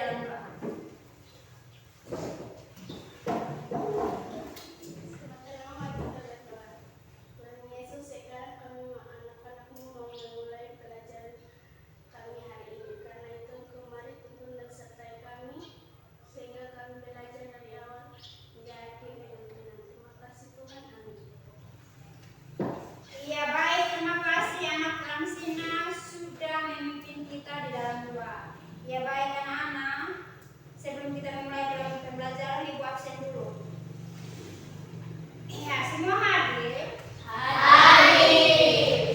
dalam doa. Tuhan Yesus, sekarang kami anak-anakmu mau memulai pelajaran kami hari ini. Karena itu Engkau mari tuntun dan sertai kami, sehingga kami belajar dari awal hingga akhir dengan benar. Terima kasih Tuhan, amin. Iya baik, terima kasih anak Ramsina sudah memimpin kita di dalam doa. Ya baik anak-anak, sebelum kita memulai dalam pembelajaran, Ibu absen dulu. Iya, semua hadir? Hadir.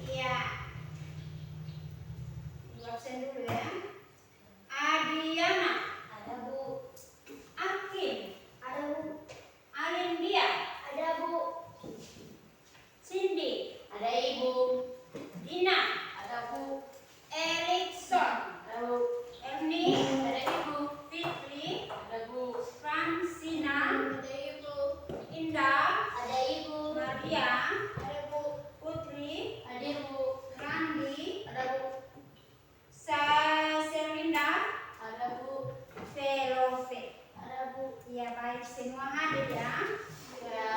Iya. Ibu absen dulu ya. Adiana. Ada Bu. Akin. Ada Bu. Alindia. Ada Bu. Cindy. Ada Ibu. Dina. Ada Bu. Erikson. Ada Bu. Erni. Ada Ibu. Fitri. Ada Bu. Fransina. Ada Ibu, Indah. Ada Ibu. Maria. ada Bu, Putri. Ada Bu. Randi. Ada Bu. Serlinda. Ada Bu. Velove. Ada Bu. Ya baik, semua hadir ya. Ya.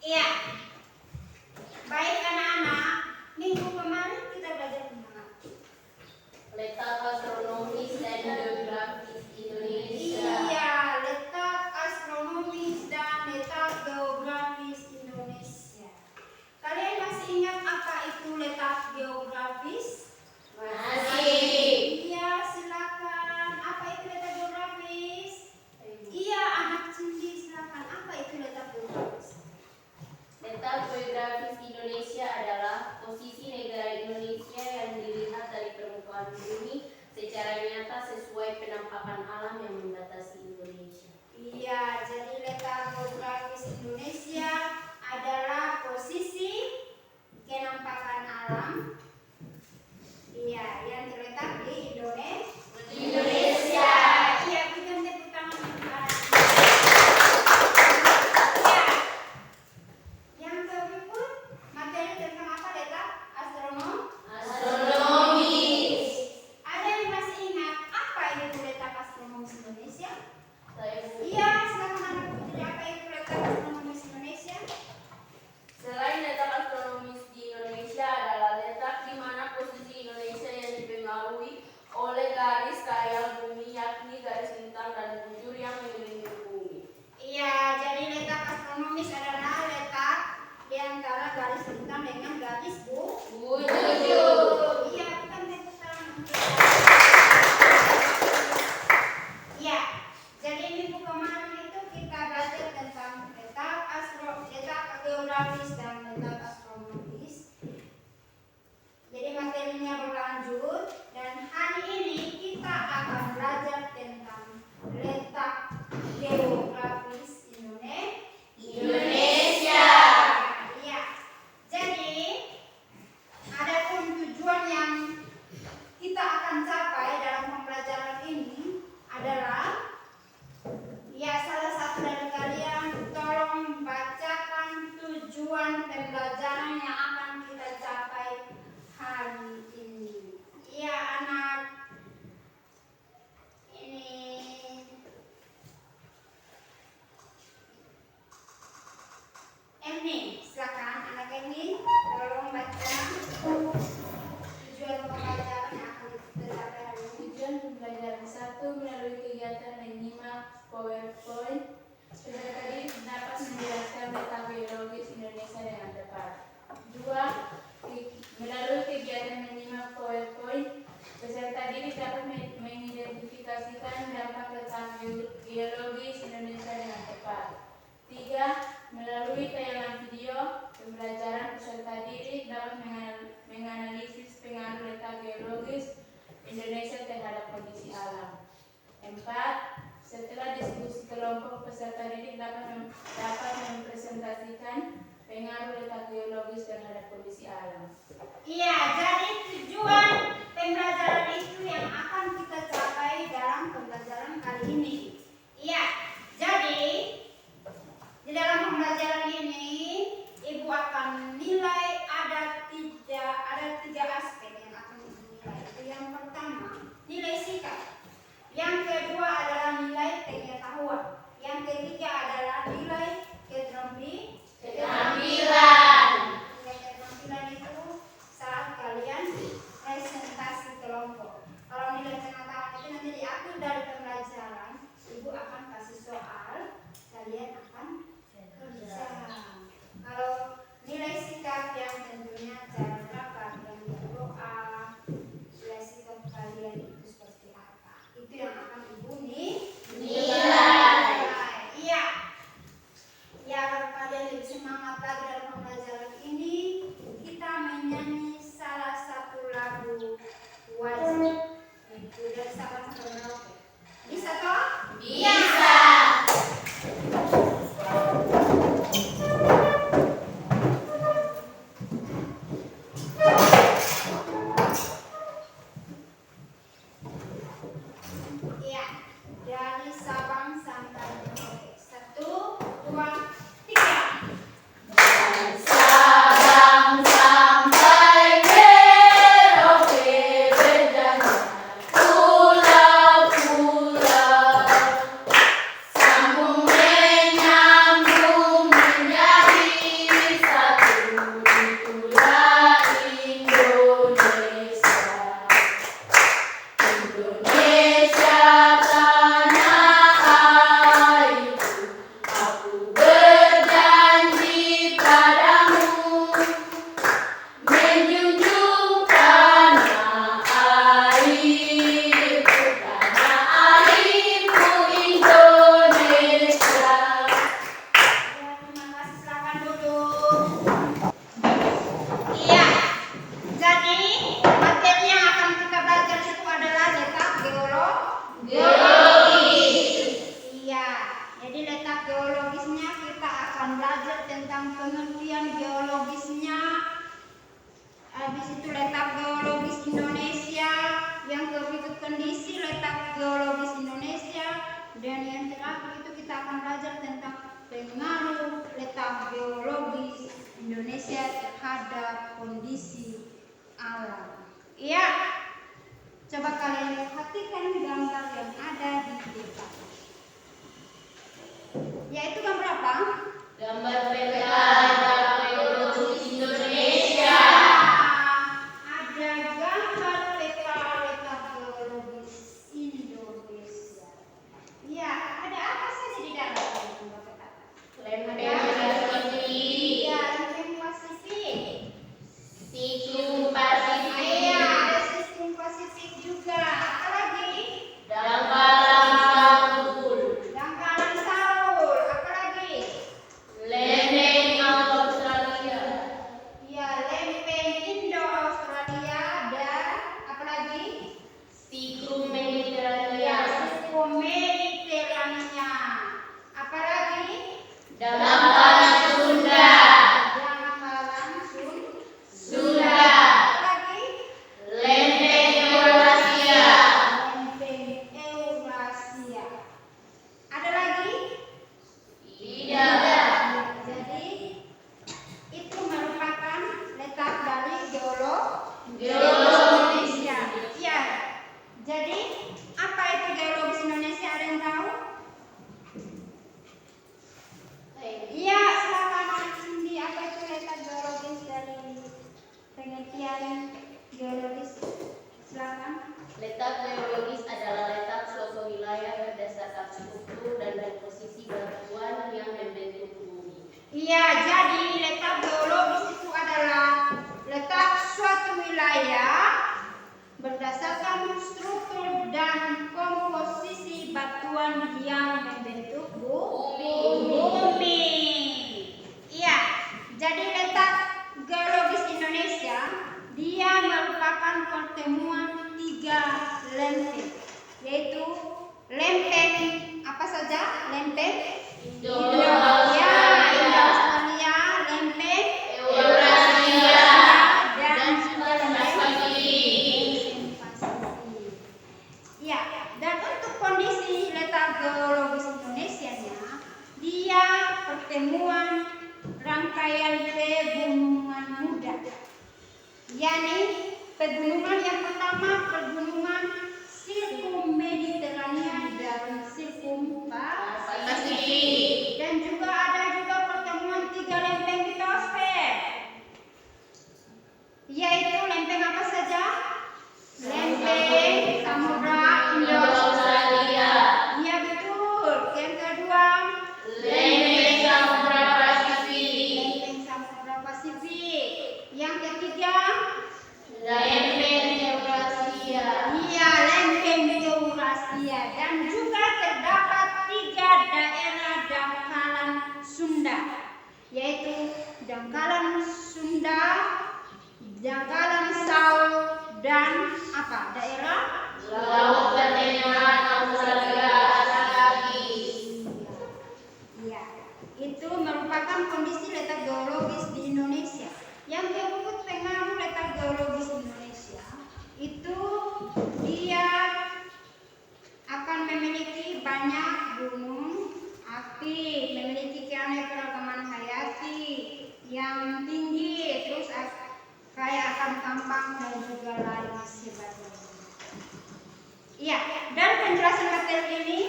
Iya. Baik anak-anak, minggu kemarin kita belajar tentang apa? Letak astronomis dan geografis Indonesia. Iya, letak astronomis dan letak geografis Indonesia. Kalian masih ingat apa itu letak geografis? Masih. Iya, silakan. Apa itu letak geografis? Iya, anak Cindy silakan. Apa itu letak geografis? Letak geografis Indonesia adalah posisi negara Indonesia yang dilihat dari permukaan bumi secara nyata sesuai penampakan alam yang membatasi Indonesia. Iya, jadi letak geografis Indonesia adalah posisi kenampakan alam. Iya, yang terletak di Indonesia. Iya, kita tepuk tangan untuk anak. Iya. Yang berikut materi tentang apa letak Astronomis. Ada yang masih ingat apa itu letak astronomis Indonesia? Saya Bu. Iya, silakan anak Putri, apa itu letak astronomis Indonesia? Selain letak astronomis di Indonesia adalah letak di mana posisi Indonesia yang dipengaruhi oleh garis khayal bumi, yakni garis lintang dan bujur yang mengelilingi bumi. Iya, jadi letak astronomis adalah letak di antara garis lintang dengan garis Bujur. Iya, kita tepuk tangan untuk. Iya, jadi minggu kemarin itu kita belajar tentang letak geografis dan letak astronomis. Jadi materinya berlanjut dan hari ini kita akan belajar tentang letak geografis Indonesia. Iya. Jadi adapun tujuan yang kita akan capai dalam pembelajaran ini adalah ya salah satu dari kalian tolong bacakan tujuan pembelajaran yang akan kita capai hari ini. Iya anak ini Erni, silakan anak Erni tolong baca tujuan pembelajaran yang akan kita capai hari ini. Tujuan pembelajaran 1 melalui kegiatan menyimak PowerPoint. Peserta tadi dapat menjelaskan letak geologis Indonesia dengan tepat. 2. Melalui kegiatan menyimak PowerPoint, peserta didik dapat mengidentifikasikan dampak letak geologis Indonesia dengan tepat. 3. Melalui tayangan video pembelajaran, peserta didik dapat menganalisis pengaruh letak geologis Indonesia terhadap kondisi alam. 4. Setelah diskusi kelompok, peserta didik dapat mempresentasikan pengaruh letak geologis terhadap kondisi alam. Iya, jadi tujuan pembelajaran itu yang akan kita capai dalam pembelajaran kali ini. Iya, jadi di dalam pembelajaran ini Ibu akan nilai ada tiga aspek yang akan Ibu nilai. Itu yang pertama, nilai berikut kondisi letak geologis Indonesia, dan yang terakhir itu kita akan belajar tentang pengaruh letak geologis Indonesia terhadap kondisi alam. Iya, coba kalian perhatikan gambar yang ada di depan. Yaitu gambar apa? Gambar peta geologis Indonesia. Ada gambar peta letak geologis Indonesia. Iya, ada apa saja di dalam gambar peta? Lempeng Pasifik, Iya, lempeng Pasifik. siklus Pasifik, Iya, ada sistem Pasifik juga. Apa lagi? dangkalan Saul, Dangkalan Saul. Apa lagi? lempeng Australia, Iya, lempeng Indo-Australia. Dan apa lagi? siklus Iya, Mediterania, sistem Mediterania. Apa lagi? dangkalan Sunda, Dangkalan Sunda, Apa lagi? lempeng Eurasia, Lempeng Eurasia. Ada lagi? tidak. Jadi itu merupakan letak dari geologis Indonesia. Iya. Jadi apa itu geologis Indonesia? Ada yang tahu? Iya, silakan Anak Cindy. Apa itu letak geologis dari penelitian geologis? Silakan. Letak geologis adalah letak suatu wilayah berdasarkan struktur dan komposisi batuan yang membentuk bumi. Iya, jadi letak geologis itu adalah letak suatu wilayah berdasarkan struktur dan komposisi batuan yang membentuk bumi. Iya, jadi letak geologis Indonesia dia merupakan pertemuan tiga lempeng, yaitu lempeng apa saja? Lempeng Indo-Australia, Indo-Australia, lempeng Eurasia, dan juga Pasifik. Pasifik. Ya, dan untuk kondisi letak geologis Indonesia dia pertemuan rangkaian pegunungan muda. yakni pegunungan yang pertama pegunungan Sirkum Mediterania dan Sirkum Pasifik. dan juga ada juga pertemuan tiga lempeng litosfer, yaitu lempeng apa saja? Lempeng Samudra Indo-Australia. Iya betul. Yang kedua, Lempeng Samudra Pasifik. lempeng Samudra Pasifik. Yang ketiga, Lempeng Eurasia. iya lempeng Eurasia. Dan juga terdapat tiga daerah dangkalan Sunda, yaitu dangkalan Sunda, dangkalan Saul, dan apa? Daerah Laut pertengahan Australia Antarktis. Iya, itu merupakan kondisi letak geologis di Indonesia. Yang berikut pengaruh letak geologis Indonesia itu dia akan memiliki banyak gunung aktif, memiliki keanekaragaman hayati yang tinggi, terus kaya akan tambang dan juga lain sebagainya. Iya, dan penjelasan materi ini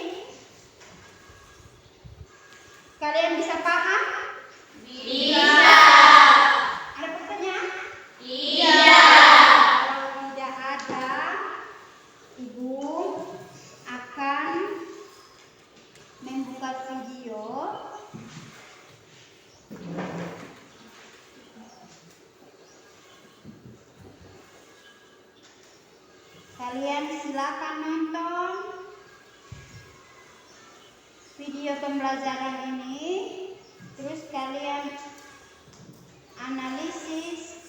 kalian bisa paham? Bisa. Ada pertanyaan? Iya. Kalau tidak ada, Ibu akan membuka video. Kalian silakan nonton video pembelajaran ini, terus kalian analisis,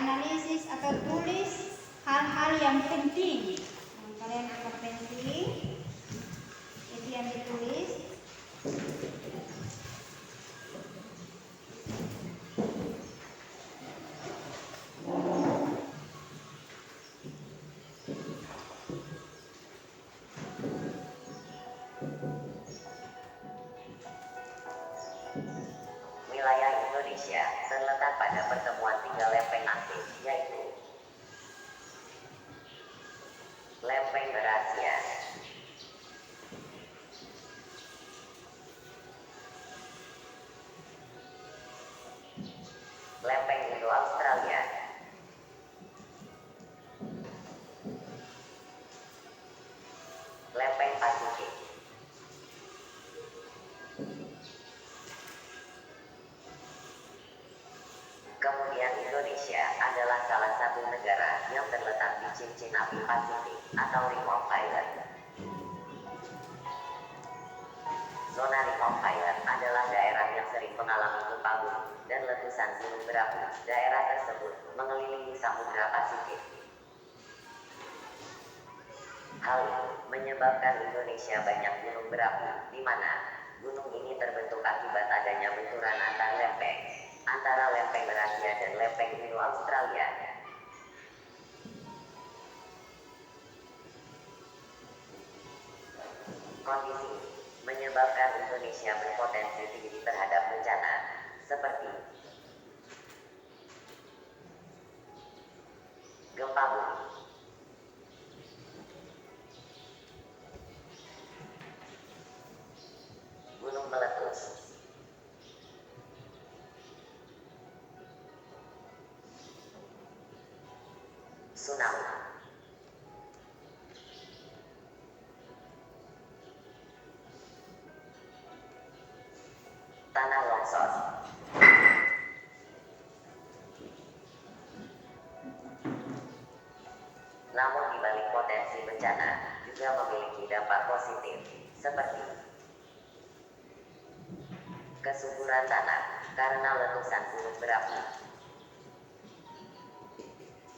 analisis atau tulis hal-hal yang penting yang kalian anggap penting, itu yang ditulis. 3 lempeng aktif, yaitu lempeng Eurasia, lempeng Indo-Australia, lempeng Pasifik. Kemudian Indonesia adalah salah satu negara yang terletak di cincin api Pasifik atau Ring of Fire. Zona Ring of Fire adalah daerah yang sering mengalami gempa bumi dan letusan gunung berapi. Daerah tersebut mengelilingi Samudra Pasifik. Hal ini menyebabkan Indonesia banyak gunung berapi, di mana gunung ini terbentuk akibat adanya benturan antara lempeng Eurasia dan lempeng Indo-Australia. Kondisi ini menyebabkan Indonesia berpotensi tinggi terhadap bencana, seperti gempa bumi, gunung meletus, tsunami, tanah longsor. Namun di balik potensi bencana juga memiliki dampak positif, seperti kesuburan tanah karena letusan gunung berapi,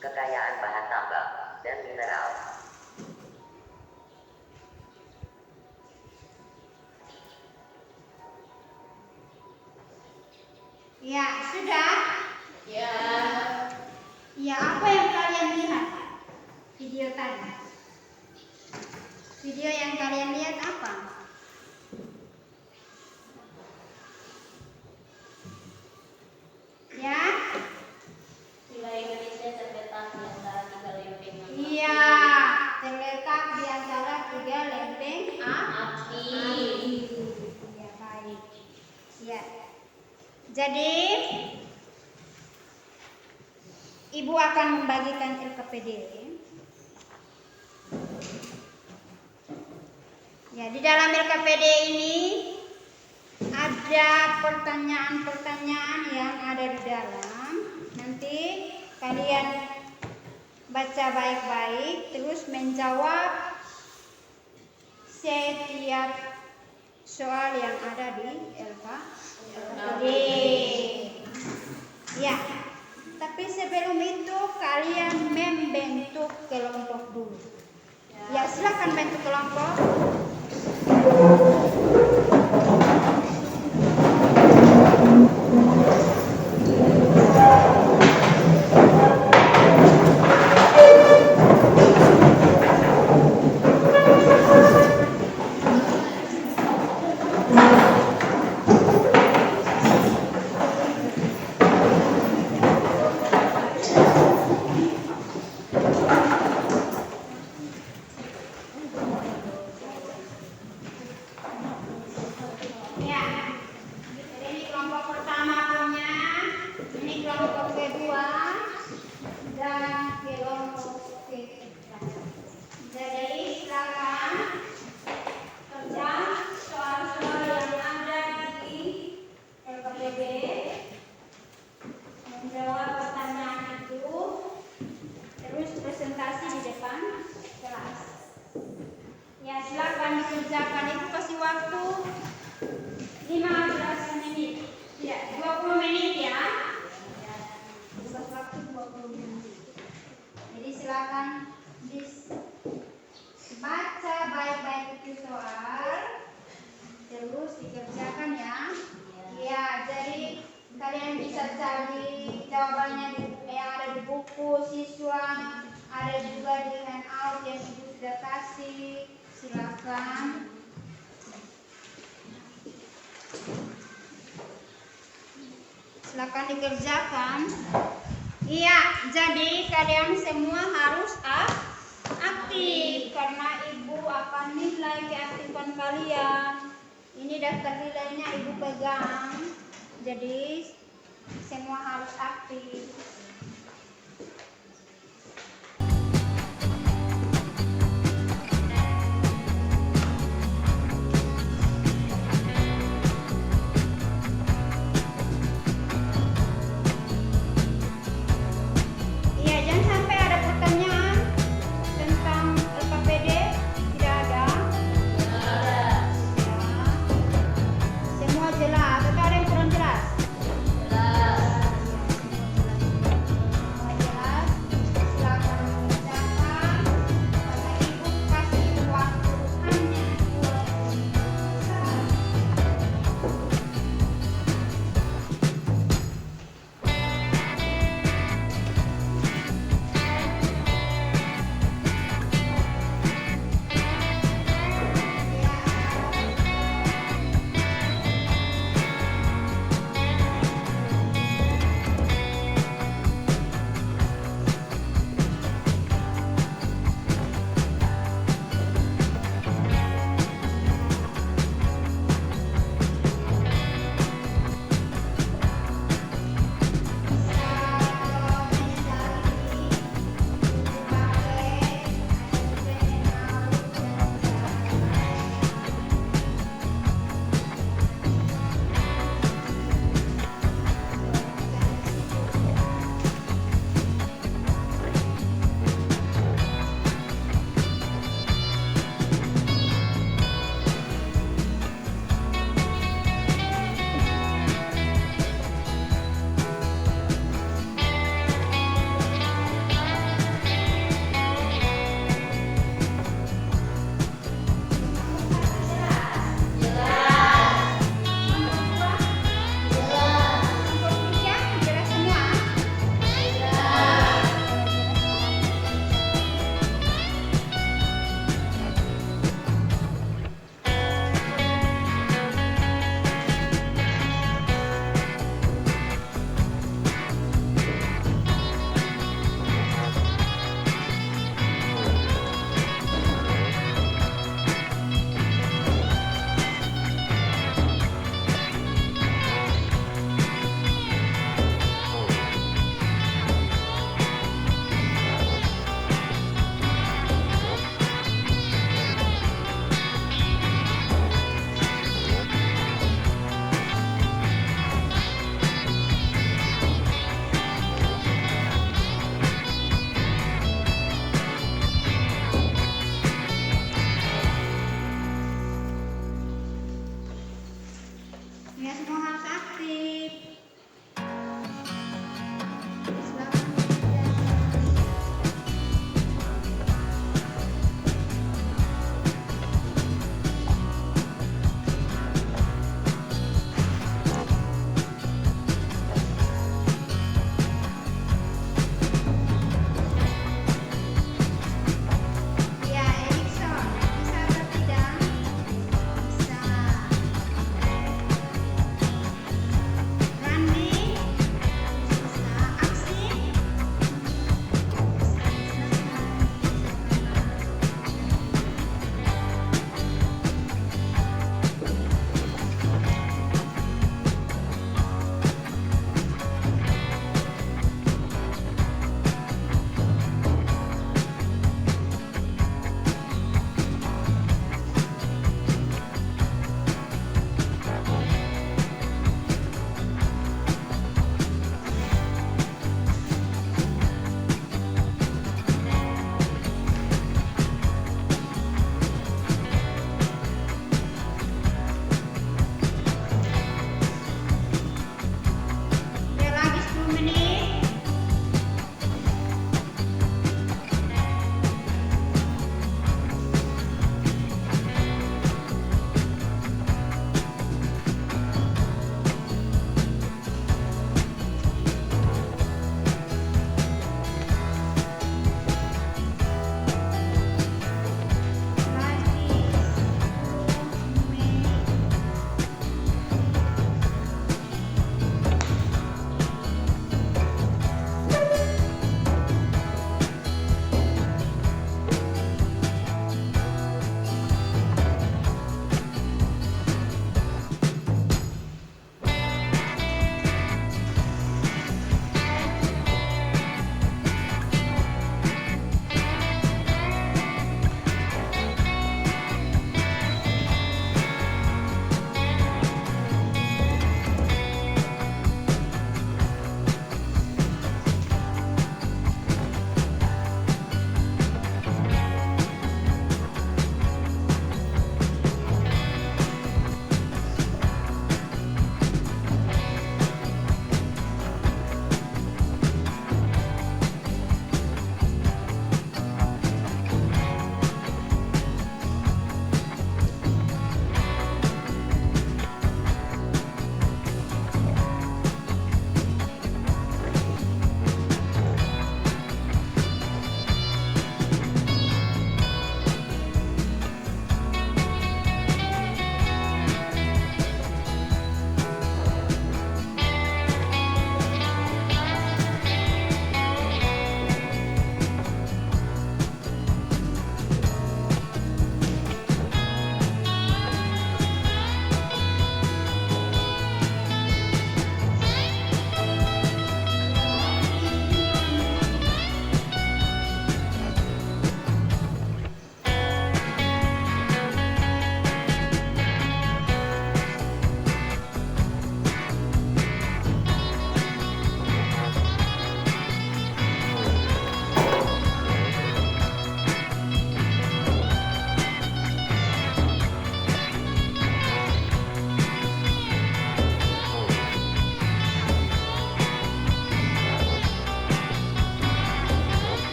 kekayaan bahan tambang dan mineral, Ya, sudah? Ya. Ya, apa yang kalian lihat? Video tadi. Video yang kalian lihat apa? Ya? Wilayah Indonesia terletak di antara 3 lempeng Iya, terletak di antara 3 lempeng api. Ya, baik. Ya. Jadi, Ibu akan membagikan LKPD. Ya, di dalam LKPD ini ada pertanyaan-pertanyaan yang ada di dalam. Nanti kalian baca baik-baik, terus menjawab setiap soal yang ada di LKPD. Ya, tapi sebelum itu kalian membentuk kelompok dulu. Ya, silakan bentuk kelompok. Ya, jadi ini kelompok pertama punya, ini kelompok kedua, dan kelompok ketiga. Jadi silakan kerja soal-soal yang ada di LKPD, menjawab pertanyaan itu, terus presentasi di depan kelas. Ya, silakan dikerjakan. Ibu kasih waktu 15 menit. Tidak, 20 menit ya. Bebas waktu 20 menit. Jadi silakan baca baik-baik itu soal, terus dikerjakan ya. Ya, jadi kalian bisa cari jawabannya yang ada di buku siswa, ada juga di handout yang Ibu sudah kasih. Silakan. Silakan dikerjakan. jadi kalian semua harus aktif karena ibu akan nilai keaktifan kalian. Ini daftar nilainya ibu pegang. Jadi semua harus aktif. Iya, jangan sampai ada pertanyaan tentang LKPD. Tidak ada. Ya. Semua jelas. Atau ada yang kurang jelas? Jelas.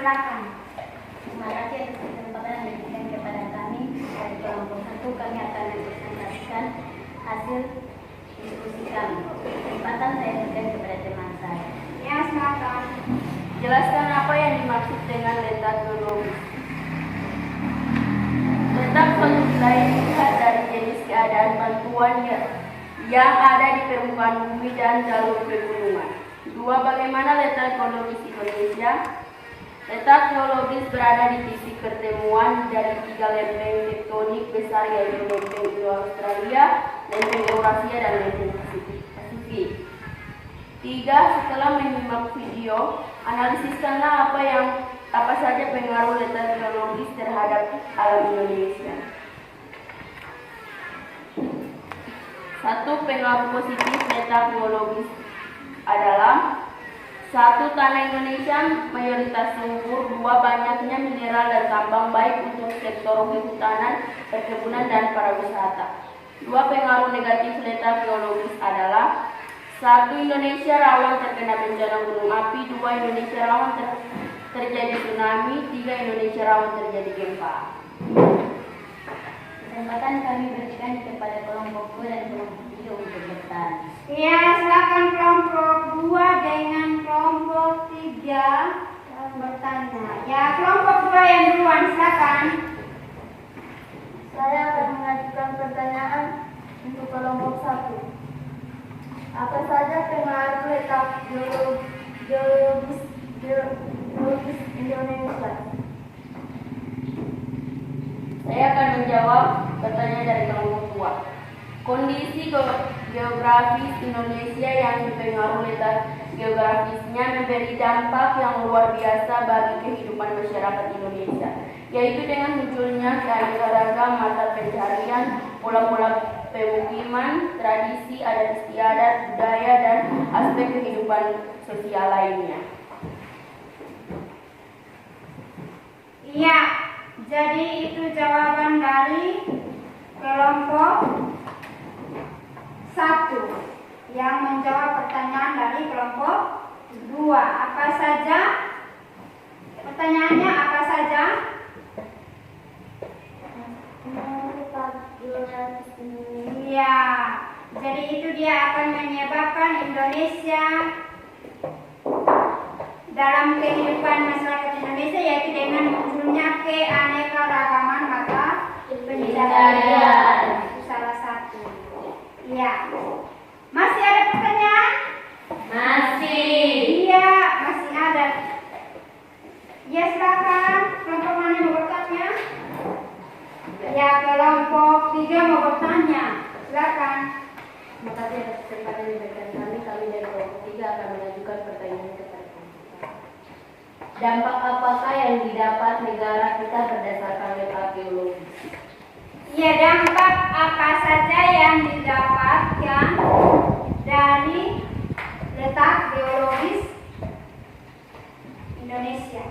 silakan. Terima kasih atas kesempatan yang diberikan kepada kami dari kelompok 1. Kami akan mempresentasikan hasil diskusi kami. Kesempatan saya berikan kepada teman saya. Ya, silakan. Jelaskan apa yang dimaksud dengan letak geologis. Letak suatu wilayah dilihat dari jenis keadaan bantuan yang ada di permukaan bumi dan jalur pegunungan. 2. Bagaimana letak geologis Indonesia? Letak geologis berada di titik pertemuan dari 3 lempeng tektonik besar, yaitu lempeng Indo-Australia, lempeng Eurasia, dan lempeng Pasifik. 3. Setelah menyimak video, analisiskanlah apa saja pengaruh letak geologis terhadap alam Indonesia. 1. Pengaruh positif letak geologis adalah 1. Tanah Indonesia mayoritas subur. 2. Banyaknya mineral dan tambang baik untuk sektor kehutanan, perkebunan, dan pariwisata. 2. Pengaruh negatif letak geologis adalah 1. Indonesia rawan terkena bencana gunung api. 2. Indonesia rawan terjadi tsunami. 3. Indonesia rawan terjadi gempa. Kesempatan kami berikan kepada kelompok 2 dan kelompok 3 untuk bertanya. Ya, silakan kelompok 2 dengan kelompok 3 bertanya. Ya, kelompok 2 yang duluan, silakan. Saya akan mengajukan pertanyaan untuk kelompok 1. Apa saja pengaruh letak geologis Indonesia? Saya akan menjawab pertanyaan dari kelompok 2. Kondisi geografis Indonesia yang dipengaruhi letak geografisnya memberi dampak yang luar biasa bagi kehidupan masyarakat Indonesia, yaitu dengan munculnya keanekaragaman mata pencarian, pola-pola pemukiman, tradisi, adat istiadat, budaya, dan aspek kehidupan sosial lainnya. Iya, jadi itu jawaban dari kelompok 1 yang menjawab pertanyaan dari kelompok 2. Apa saja? Pertanyaannya apa saja? Iya, jadi itu dia akan menyebabkan Indonesia dalam kehidupan masyarakat Indonesia, yaitu dengan munculnya keanekaragaman mata pencarian. Itu salah satu. Iya. Masih ada pertanyaan? Masih. Iya, masih ada. Ya, silakan. Kelompok mana yang mau bertanya? Ya, kelompok 3 mau bertanya. Silakan. Terima kasih atas kesempatan yang diberikan kami. Kami dari kelompok 3 akan mengajukan pertanyaan kepada kelompok 4. Dampak apakah yang didapat negara kita berdasarkan letak geologis? Ya, dampak apa saja yang didapatkan dari letak geologis Indonesia?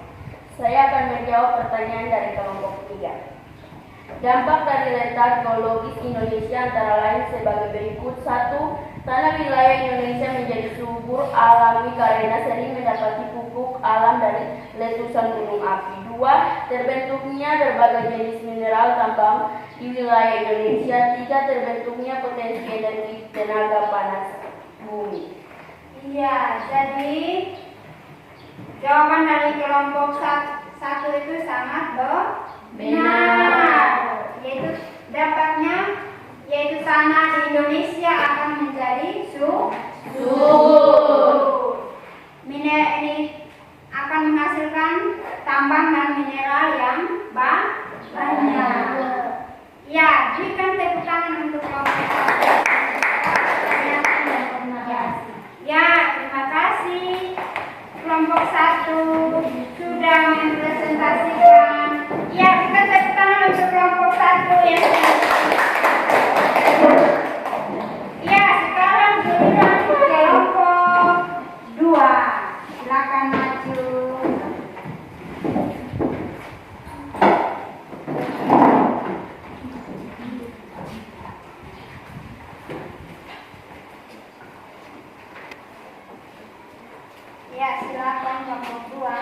Saya akan menjawab pertanyaan dari kelompok 3. Dampak dari letak geologis Indonesia antara lain sebagai berikut. 1. Tanah wilayah Indonesia menjadi subur alami karena sering mendapati pupuk alam dari letusan gunung api. 2. Terbentuknya berbagai jenis mineral tambang di wilayah Indonesia. 3. Terbentuknya potensi energi tenaga panas bumi. Iya, jadi jawaban dari kelompok 1 itu sangat benar. Yaitu dampaknya, yaitu tanah di Indonesia akan menjadi subur. Ini akan menghasilkan tambang dan mineral yang banyak. Ya, berikan tepuk tangan untuk kelompok 1. Ya, terima kasih. Kelompok 1 sudah mempresentasikan. Ya, kita tepuk tangan untuk kelompok 1 ya. Ya, sekarang giliran kelompok 2. Silakan maju. Ya, silakan kelompok 2.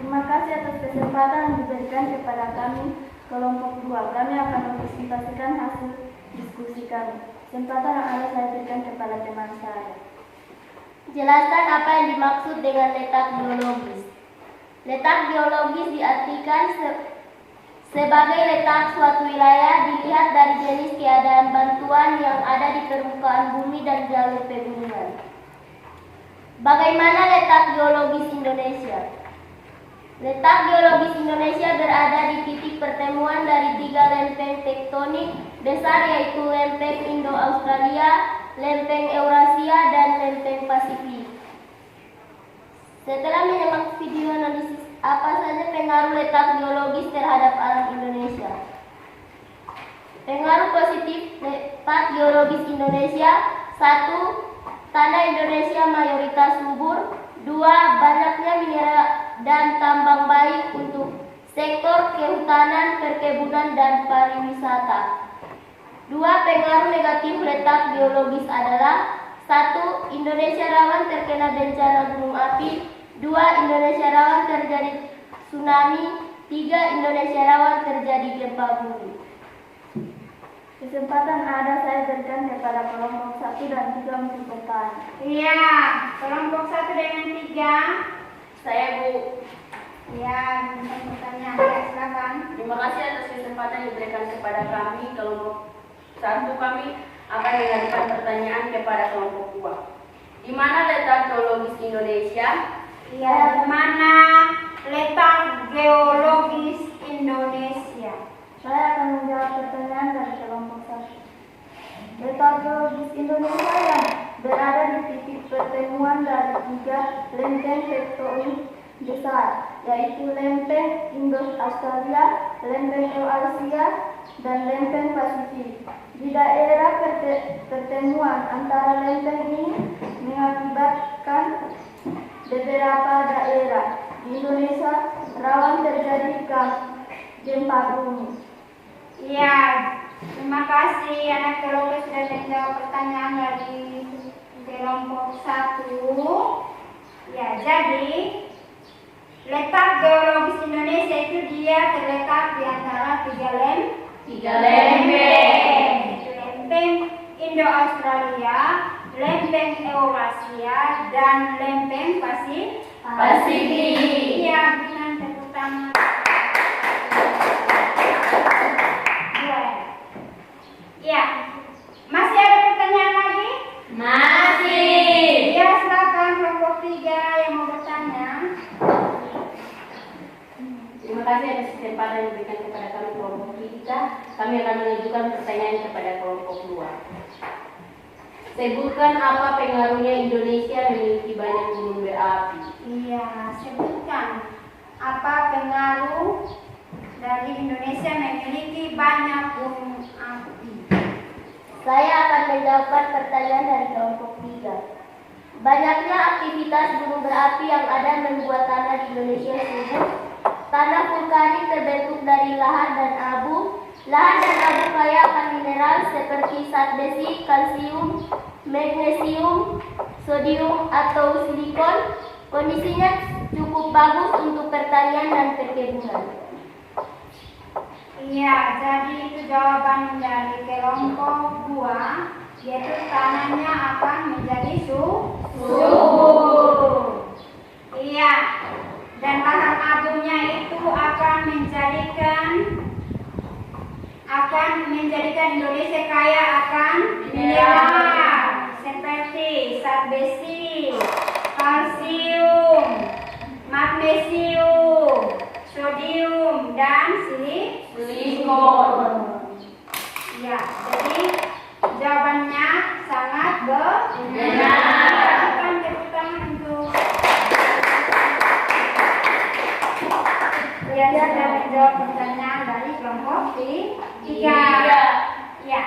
Terima kasih atas kesempatan yang diberikan kepada kami kelompok 2. Kami akan mempresentasikan hasil diskusi kami. Kesempatan yang ada saya berikan kepada teman saya. Jelaskan apa yang dimaksud dengan letak geologis. Letak geologis diartikan sebagai letak suatu wilayah dilihat dari jenis keadaan bantuan yang ada di permukaan bumi dan jalur pegunungan. Bagaimana letak geologis Indonesia? Letak geologis Indonesia berada di titik pertemuan dari 3 lempeng tektonik besar, yaitu lempeng Indo-Australia, lempeng Eurasia, dan lempeng Pasifik. Setelah menyimak video analisis apa saja pengaruh letak geologis terhadap alam Indonesia. Pengaruh positif letak geologis Indonesia: 1. Tanah Indonesia mayoritas subur. 2. Banyaknya mineral dan tambang baik untuk sektor kehutanan, perkebunan, dan pariwisata. 2. Pengaruh negatif letak geologis adalah: 1. Indonesia rawan terkena bencana gunung api. 2. Indonesia rawan terjadi tsunami. 3. Indonesia rawan terjadi gempa bumi. Kesempatan ada saya berikan kepada kelompok 1 dan 3 untuk bertanya. Iya, kelompok 1 dengan 3. Saya Bu. Iya, untuk pertanyaan. Ya, silakan. Terima kasih atas kesempatan yang diberikan kepada kami kelompok 1. Kami akan mengajukan pertanyaan kepada kelompok 2. Di mana letak geologis Indonesia? Iya, di mana letak geologis Indonesia? Saya akan menjawab pertanyaan dari kelompok 1. Letak geologis Indonesia yang berada di titik pertemuan dari 3 lempeng tektonik besar, yaitu lempeng Indo-Australia, lempeng Eurasia, dan lempeng Pasifik. Di daerah pertemuan antara lempeng ini mengakibatkan beberapa daerah di Indonesia rawan terjadi gempa bumi. Iya, terima kasih anak kelompok sudah menjawab pertanyaan dari kelompok 1. Ya, jadi letak geologis Indonesia itu dia terletak di antara 3 lempeng. Lempeng Indo-Australia, lempeng Eurasia, dan lempeng Pasifik. Iya, dengan tepuk tangan. Ya, masih ada pertanyaan lagi? Masih. Ya, silakan kelompok 3 yang mau bertanya. Terima kasih atas kesempatan yang diberikan kepada kami kelompok 3. Kami akan mengajukan pertanyaan kepada kelompok 2. Sebutkan apa pengaruhnya Indonesia memiliki banyak gunung berapi. Iya, sebutkan apa pengaruh dari Indonesia memiliki banyak gunung api. Saya akan menjawabkan pertanyaan dari kelompok 3. Banyaknya aktivitas gunung berapi yang ada membuat tanah di Indonesia subur. Tanah vulkanik terbentuk dari lahan dan abu. Lahan dan abu kaya akan mineral seperti zat besi, kalsium, magnesium, sodium, atau silikon. Kondisinya cukup bagus untuk pertanian dan perkebunan. Iya, jadi itu jawaban dari kelompok 2, yaitu tanahnya akan menjadi subur. Iya, dan lahan abunya itu akan menjadikan Indonesia kaya akan mineral seperti zat besi, kalsium, magnesium, sodium, dan silikon. Ya, jadi jawabannya sangat benar. Kan tepuk tangan untuk yang sudah menjawab pertanyaan dari kelompok 3. Ya,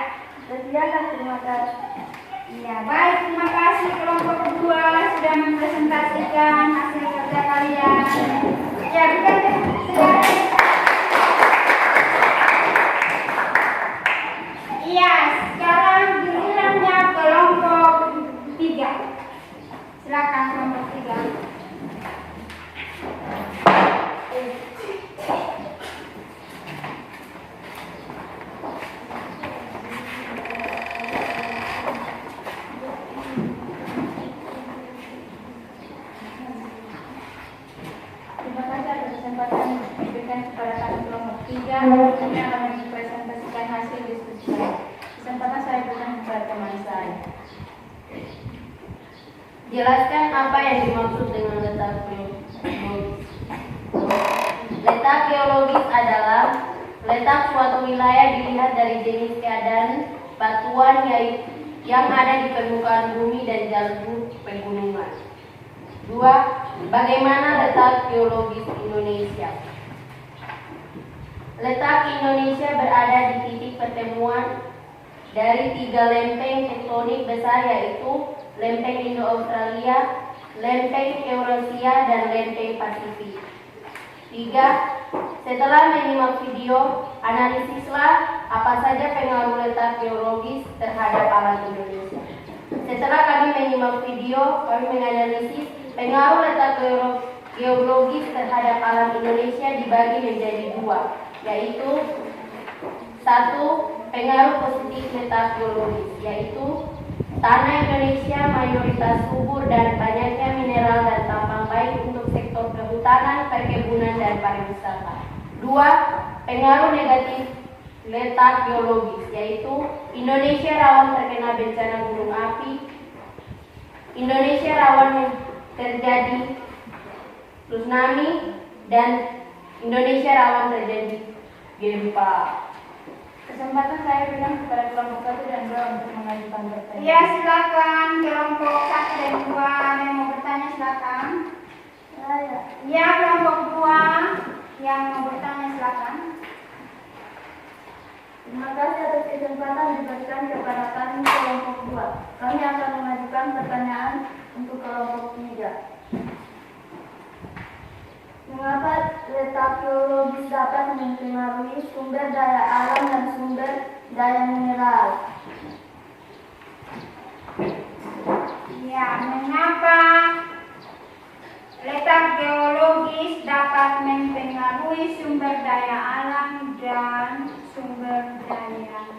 Sekian, terima kasih. ya baik, terima kasih kelompok 2 sudah mempresentasikan hasil kerja kalian. Ya, bukan iya, sekarang gilirannya kelompok 3. Silakan kelompok 3. kepada teman saya. Jelaskan apa yang dimaksud dengan letak geologis. Letak geologis adalah letak suatu wilayah dilihat dari jenis keadaan batuan yang ada di permukaan bumi dan jalur pegunungan. 2. Bagaimana letak geologis Indonesia? Letak Indonesia berada di titik pertemuan dari 3 lempeng tektonik besar, yaitu lempeng Indo-Australia, lempeng Eurasia, dan lempeng Pasifik. 3. Setelah menyimak video, analisislah apa saja pengaruh letak geologis terhadap alam Indonesia. Setelah kami menyimak video, kami menganalisis pengaruh letak geologis terhadap alam Indonesia dibagi menjadi 2, yaitu 1. Pengaruh positif letak geologis, yaitu tanah Indonesia mayoritas subur dan banyaknya mineral dan tambang baik untuk sektor kehutanan, perkebunan, dan pariwisata. 2. Pengaruh negatif letak geologis, yaitu Indonesia rawan terkena bencana gunung api, Indonesia rawan terjadi tsunami, dan Indonesia rawan terjadi gempa. Kesempatan saya berikan kepada kelompok 1 dan 2 untuk mengajukan pertanyaan. Ya, silakan kelompok 1 dan 2 yang mau bertanya silakan. Ya, kelompok 2 yang mau bertanya silakan. Terima kasih atas kesempatan diberikan kepada kami kelompok 2. Kami akan mengajukan pertanyaan untuk kelompok 3. Mengapa letak geologis dapat mempengaruhi sumber daya alam dan sumber daya mineral? Ya, mengapa letak geologis dapat mempengaruhi sumber daya alam dan sumber daya mineral?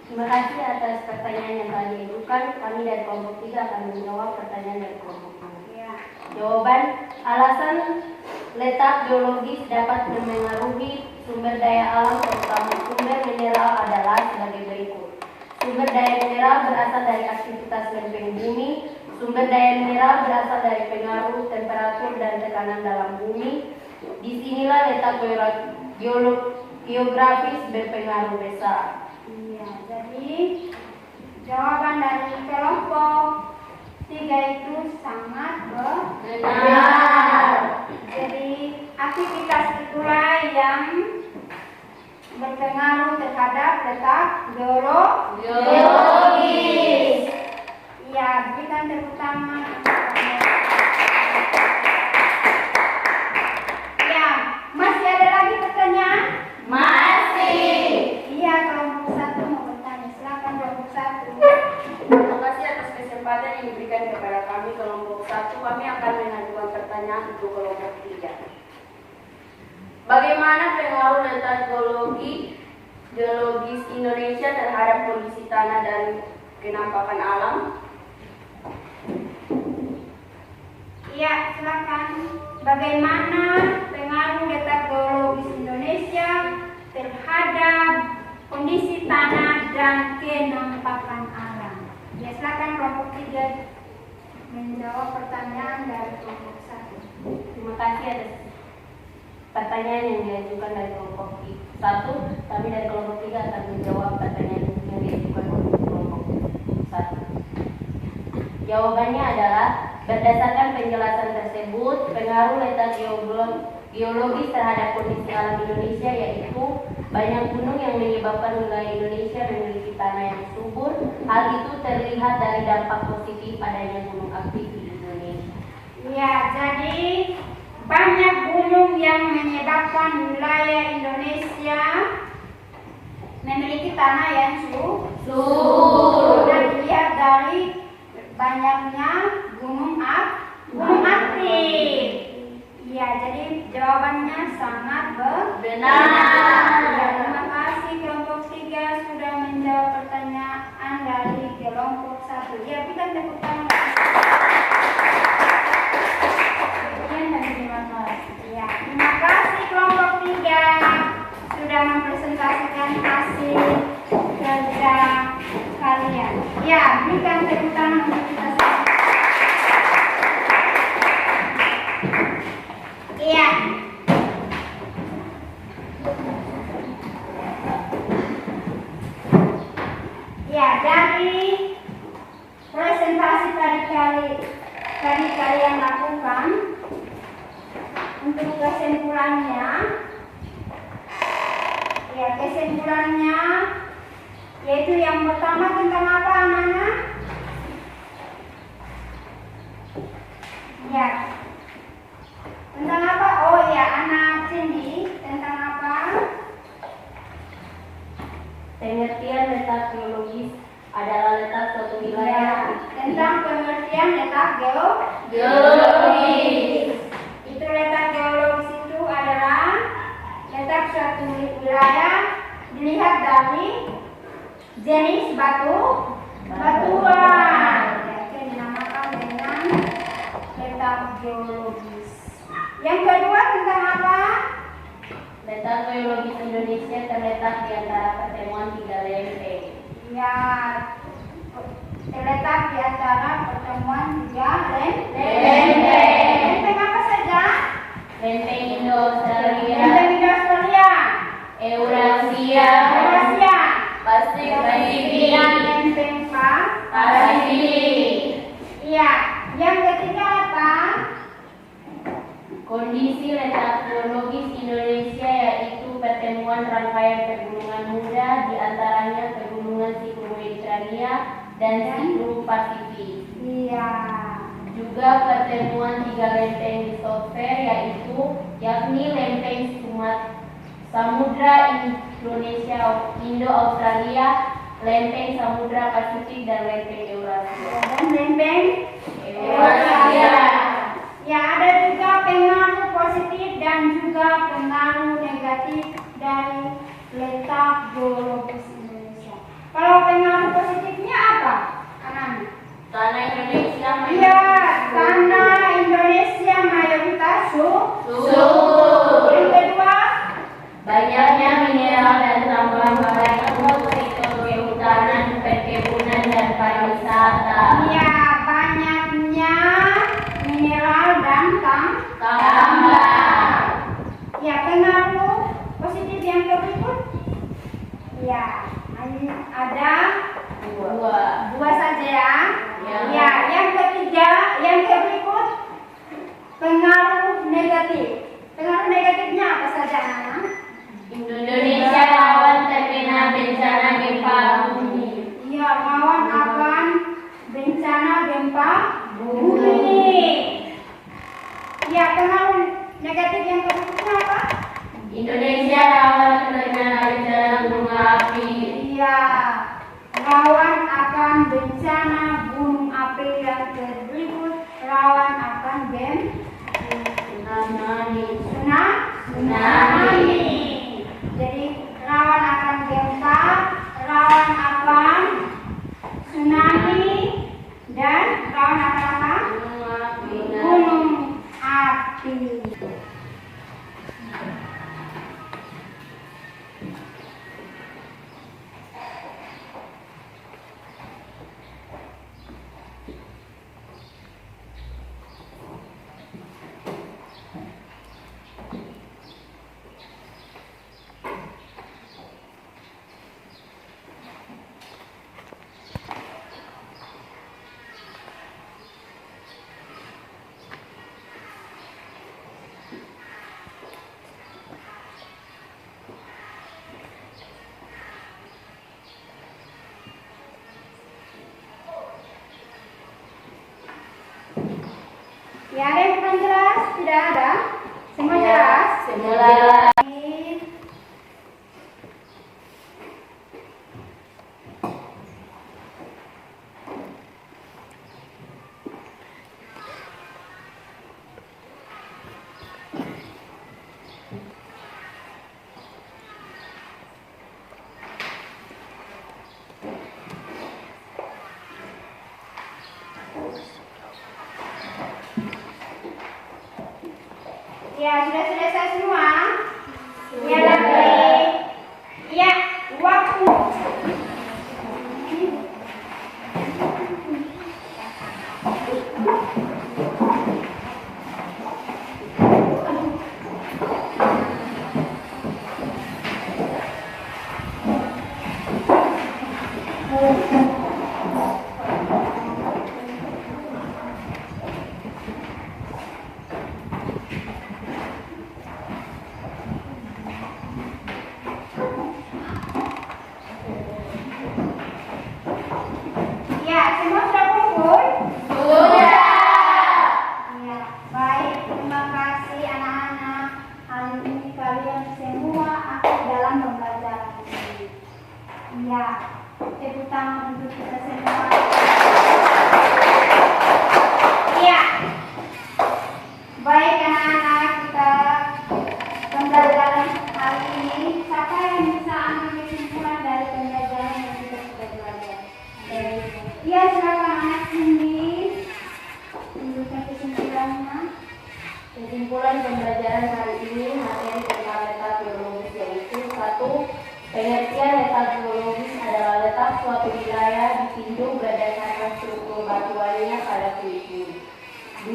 Terima kasih atas pertanyaan yang telah diajukan. Kami dari kelompok 3 akan menjawab pertanyaan dari kelompok 2. Ya. Jawaban, alasan letak geologis dapat memengaruhi sumber daya alam terutama sumber mineral adalah sebagai berikut. Sumber daya mineral berasal dari aktivitas lempeng bumi. Sumber daya mineral berasal dari pengaruh temperatur dan tekanan dalam bumi. Disinilah letak geografis berpengaruh besar. Iya, jadi jawaban dari kelompok 3 itu sangat benar. Jadi aktivitas itulah yang berpengaruh terhadap letak geologis. Iya, berikan tepuk tangan. Ya, masih ada lagi pertanyaan? Masih. Iya, kelompok 1 mau bertanya. Silakan kelompok 1. Terima kasih atas kesempatan yang diberikan kepada kami kelompok 1. Kami akan mengajukan pertanyaan untuk kelompok 3. Bagaimana pengaruh letak geologis Indonesia terhadap kondisi tanah dan kenampakan alam? Iya, silakan. Bagaimana pengaruh letak geologis Indonesia terhadap kondisi tanah dan kenampakan alam? Ya, silakan kelompok 3 menjawab pertanyaan dari kelompok 1. Terima kasih atas pertanyaan yang diajukan dari kelompok 1. Kami dari kelompok 3 akan menjawab pertanyaan yang diajukan oleh kelompok 1. Jawabannya adalah berdasarkan penjelasan tersebut, pengaruh letak geologis terhadap kondisi alam Indonesia yaitu banyak gunung yang menyebabkan wilayah Indonesia memiliki tanah yang subur. Hal itu terlihat dari dampak positif adanya gunung aktif di Indonesia. Ya, jadi banyak gunung yang menyebabkan wilayah Indonesia memiliki tanah yang subur. Dan dilihat dari banyaknya gunung aktif. Ya, jadi jawabannya sangat benar. Ya, terima kasih kelompok 3 sudah menjawab pertanyaan dari kelompok 1. Ya, berikan tepuk tangan. Ya, terima kasih kelompok 3 sudah mempresentasikan hasil kerja Ya, berikan tepuk tangan untuk kita semua. Iya. Ya, dari presentasi tadi kalian lakukan, untuk kesimpulannya, ya kesimpulannya yaitu yang pertama tentang apa anak-anak? Ya, tentang apa? Oh ya, anak Cindy, tentang apa? Pengertian letak geologis adalah letak suatu wilayah. Tentang pengertian letak Geologis. Itu letak geologis itu adalah letak suatu wilayah dilihat dari jenis batuan. Jadi dinamakan dengan letak geologis. Yang kedua tentang apa? Letak geologis Indonesia terletak di antara pertemuan tiga lempeng. Ya, terletak di antara pertemuan tiga lempeng. Lempeng apa saja? Lempeng Indo-Australia, Lempeng Australia, Eurasia, Pasifik, dan lempeng Pasifik. Iya, yang ketiga apa? Kondisi letak geologis Indonesia yaitu pertemuan rangkaian pegunungan muda, di antaranya pegunungan Siklus Mediterania dan Siklus Pasifik. Iya. Juga pertemuan tiga lempeng litosfer yakni lempeng Samudra Indonesia Indo-Australia, lempeng Samudra Pasifik dan lempeng Eurasia. Dan lempeng Eurasia. Ya, ada juga pengaruh positif dan juga pengaruh negatif dari letak geologis Indonesia. Kalau pengaruh positifnya apa, anak-anak? Tanah Indonesia Iya, tanah Indonesia mayoritas subur. Yang kedua, Banyaknya mineral dan tambang baik untuk sektor kehutanan, perkebunan dan pariwisata. iya banyaknya mineral dan Tambang. ya pengaruh positif yang berikut. Ya, ada dua saja ya. Ya. Ya, yang ketiga, yang berikut pengaruh negatif. Pengaruh negatifnya apa saja, anak? Indonesia rawan terkena bencana gempa bumi. Iya, rawan akan bencana gempa bumi. Ya, pengaruh negatif yang berikutnya apa? Indonesia rawan terkena bencana gunung api. Iya, rawan akan bencana gunung api yang berikut, rawan akan tsunami. Jadi rawan akan gempa, rawan akan tsunami, dan rawan akan apa? Gunung api. Ya, ada yang kurang jelas? Tidak ada? Semua jelas? Semua jelas. Ya, sudah selesai semua? Ya, lagi. Ya, waktu. tepuk tangan untuk kita semua. Iya. Baik anak-anak, kita pembelajaran hari ini. Siapa yang bisa ambil kesimpulan dari pembelajaran yang kita sudah belajar? Iya, silakan anak Cindy. Tunjukkan kesimpulannya. Kesimpulan pembelajaran hari ini materi tentang letak geologis yaitu 1. Pengertian letak geologis adalah letak suatu wilayah ditinjau berdasarkan struktur batuannya pada puing-puing.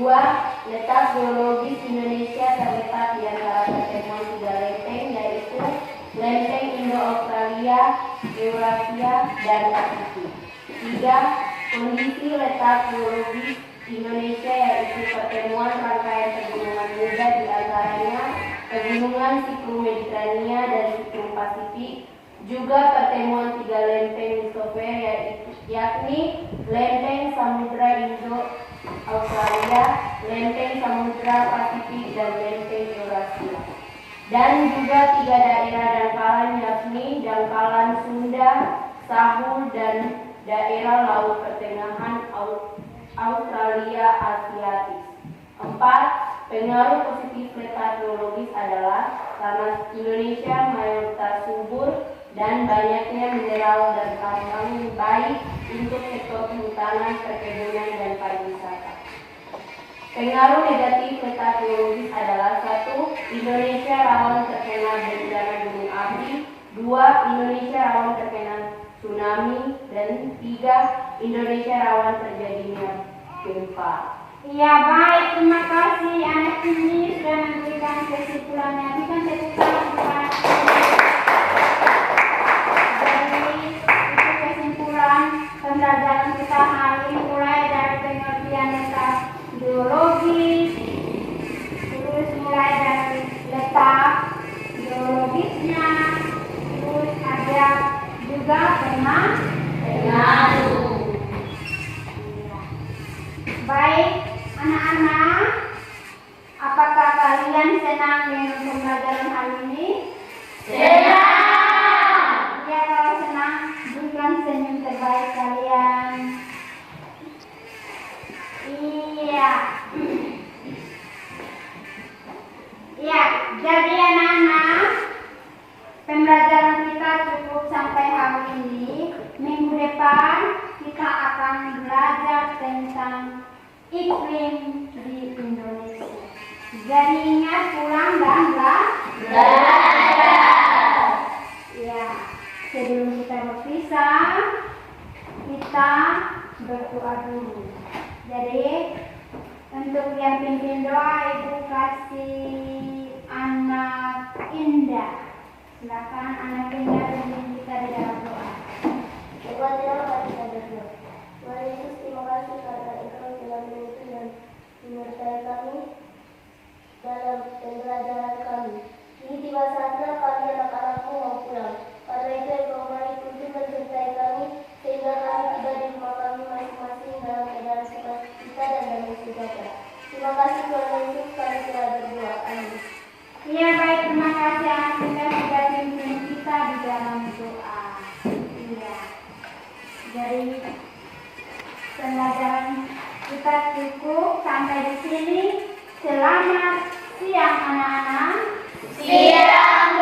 2. Letak geologis Indonesia terletak di antara pertemuan 3 lempeng yaitu lempeng Indo-Australia, Eurasia, dan Pasifik. 3. Kondisi letak geologis Indonesia yaitu pertemuan rangkaian pegunungan muda di antaranya pegunungan Siklu Mediterania dan Siklu Pasifik, juga pertemuan 3 lempeng litosfer yakni lempeng Samudra Indo-Australia, lempeng Samudra Pasifik, dan lempeng Eurasia. Dan juga 3 daerah dangkalan yakni dangkalan Sunda, Sahul, dan daerah Laut Pertengahan Australia Asiatis. 4. Pengaruh positif letak geologis adalah tanah Indonesia mayoritas subur dan banyaknya mineral dan tambang baik untuk sektor kehutanan, perkebunan, dan pariwisata. Pengaruh negatif letak geologis adalah 1. Indonesia rawan terkena bencana gunung api. 2. Indonesia rawan terkena tsunami. Dan 3. Indonesia rawan terjadinya gempa. Iya, baik, terima kasih anak ini sudah memberikan kesimpulannya. Berikan tepuk tangan untuk anak ini. Jadi itu kesimpulan pembelajaran kita hari ini, mulai dari pengertian letak geologis, terus mulai dari letak geologisnya, terus ada juga pengaruh. Baik, anak-anak, apakah kalian senang dengan pembelajaran hari ini? Senang! Ya, kalau senang, berikan senyum terbaik kalian. Iya. Ya, jadi anak-anak, pembelajaran kita cukup sampai hari ini. Minggu depan kita akan belajar tentang iklim di Indonesia. Jadi ingat pulang dan belajar. Ya, sebelum kita berpisah, kita berdoa dulu. Jadi untuk yang pimpin doa, Ibu kasih anak Indah. Silakan anak Indah pimpin kita di dalam doa. Tuhan, terima kasih kita berdoa. Tuhan Yesus, terima kasih karena Engkau telah menuntun dan menyertai kami dalam pembelajaran kami. Ini tiba saatnya kami anak-anakmu mau pulang. Karena itu Engkau mari tuntun dan sertai kami sehingga kami tiba di rumah kami masing-masing dalam keadaan sukacita dan damai sejahtera. Terima kasih Tuhan Yesus, kami telah berdoa. Amin. Iya, baik, terima kasih anak Indah sudah pimpin kita di dalam doa. Iya. Jadi pembelajaran kita cukup sampai di sini. Selamat siang anak-anak. Siang,